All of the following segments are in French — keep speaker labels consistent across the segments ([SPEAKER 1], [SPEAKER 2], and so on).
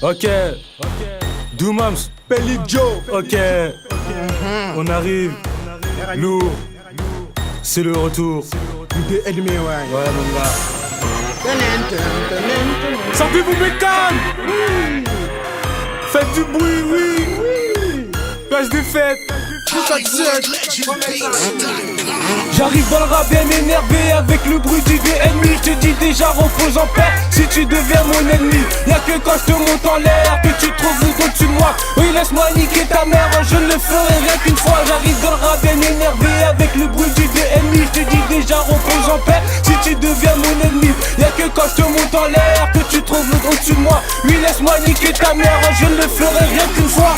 [SPEAKER 1] Ok. Doomams.
[SPEAKER 2] Belly Joe.
[SPEAKER 1] Ok. On arrive. Lourd. C'est le retour.
[SPEAKER 2] Des ennemis, ouais.
[SPEAKER 1] Ouais, mon gars. Sortez-vous mes cannes. Faites du bruit, oui. Place des fêtes.
[SPEAKER 3] J'arrive dans le rap bien énervé avec le bruit du ennemi. Je te dis déjà repose en paix si tu deviens mon ennemi. Y'a que quand je te monte en l'air que tu trouves le au-dessus de moi. Oui, laisse-moi niquer ta mère, je ne le ferai rien qu'une fois. J'arrive dans le rap bien énervé avec le bruit du ennemi. Je te dis déjà repose en paix si tu deviens mon ennemi. Y'a que quand je te monte en l'air que tu trouves le au-dessus de moi. Oui, laisse-moi niquer ta mère, je ne le ferai rien qu'une fois.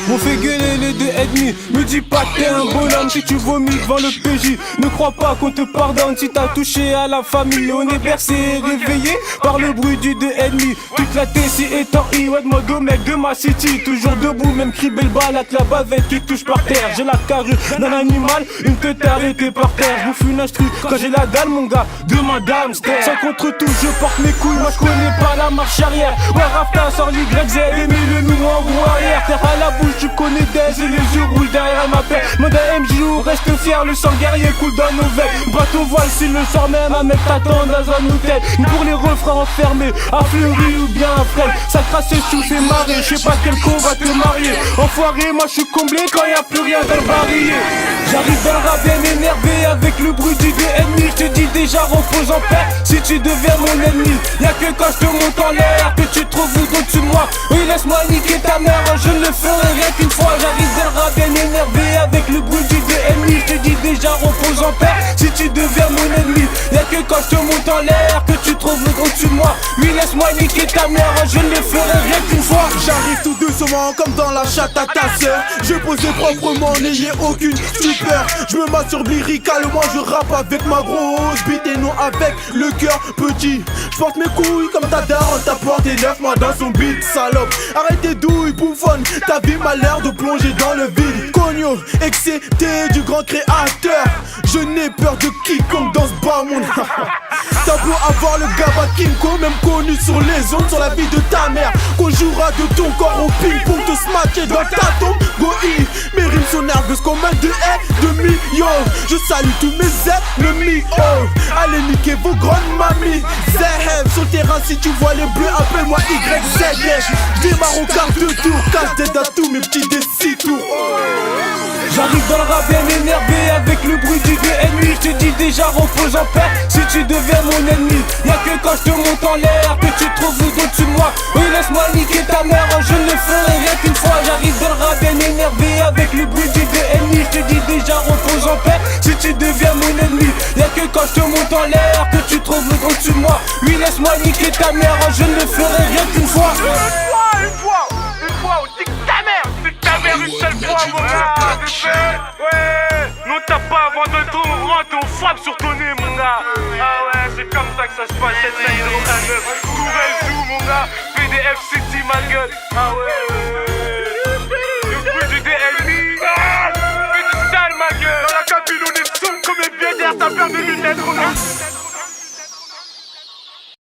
[SPEAKER 3] On fait gueuler les deux ennemis. Me dis pas que t'es un bonhomme si tu vomis devant le PJ. Ne crois pas qu'on te pardonne si t'as touché à la famille. On est bercé et réveillé par le bruit du deux ennemis. Toute la Tessie étant ouais de modo mec de ma city. Toujours debout, même criblé le bal avec la bavette qui touche par terre. J'ai la carrure d'un animal, une tête arrêtée par terre. Je bouffe une instru quand j'ai la dalle mon gars de madame Ster. Sans contre tout, je porte mes couilles, moi je connais pas la marche arrière. Ouais Rafta sort l'YZ et mis le nous en roue arrière. Terre à la bouche, tu connais des et les yeux rouges derrière ma paix. Mode MJ ou reste fier, le sang guerrier coule dans nos veines. Bateau voile si le soir même un mec t'attend dans un hôtel. Pour les refrains enfermés, à Fleury ou bien à Fresnes. Ça crasse tout fait marrer, je sais pas quel con va te marier. Enfoiré, moi je suis comblé quand y'a plus rien dans le barillet. J'arrive dans le rap bien énervé avec le bruit du ennemi. Je te dis déjà repose en paix si tu deviens mon ennemi. Y'a que quand je te monte en l'air que tu trouves au-dessus de moi. Oui laisse-moi niquer ta mère, je ne le ferai rien qu'une fois. J'arrive dans le rap bien énervé avec le bruit du ennemi. Je te dis déjà repose en paix si tu deviens mon ennemi. Y'a que quand je te monte en l'air que tu trouves au-dessus de moi. Oui laisse-moi niquer ta mère, je ne le ferai rien qu'une fois.
[SPEAKER 2] J'arrive tout doucement comme dans la chatte à ta sœur. Je posais proprement, n'ayez aucune stupeur. Je me masturbe lyricalement, je rappe avec ma grosse bite et non avec le cœur petit. Je porte mes couilles comme ta daronne, t'as porté 9 mois dans son beat, salope. Arrête tes douilles, bouffonne, ta vie m'a l'air de plonger dans le vide. Cogno, excité du grand créateur. Je n'ai peur de quiconque dans ce bas monde. T'as beau avoir le gaba Kimco, même connu sur les ondes, sur la vie de ta mère. Qu'on jouera de ton corps au ping-pong, te smacker dans ta tombe. Goi, mes rimes sont nerveuses comme un de millions. Je salue tous mes ennemis, oh. Allez niquer vos grandes mamies. Zehev sur le terrain, si tu vois les bleus, appelle-moi YZF. Démarre au quart de tour, casse des tous mes petits décitours.
[SPEAKER 3] J'arrive dans le rap bien énervé avec le bruit du ennemi. Je te dis déjà repose en paix si tu deviens mon ennemi. Y'a que quand je te monte en l'air que tu trouves au-dessus de moi. Oui laisse-moi niquer ta mère, je ne le ferai rien qu'une fois. J'arrive dans le rap bien énervé avec le bruit du ennemi. Je te dis déjà repose en paix si tu deviens mon ennemi. Y'a que quand je te monte en l'air que tu trouves au-dessus de moi. Oui laisse-moi niquer ta mère, je ne le ferai rien qu'une fois.
[SPEAKER 4] Une fois, on dit ta mère, c'est ta mère une seule fois, mon gars. Ouais, non t'as pas avant de tout, rentre, on frappe sur ton nez, mon gars. Ah ouais, c'est comme ça que ça se passe, 7019, Tourelle Zoo, mon gars, PDF City, ma gueule. Ah ouais, le bruit du DLI, fais du sale, ma gueule. Dans la cabine, on est sombre comme les pieds derrière ta paire de lunettes, mon gars.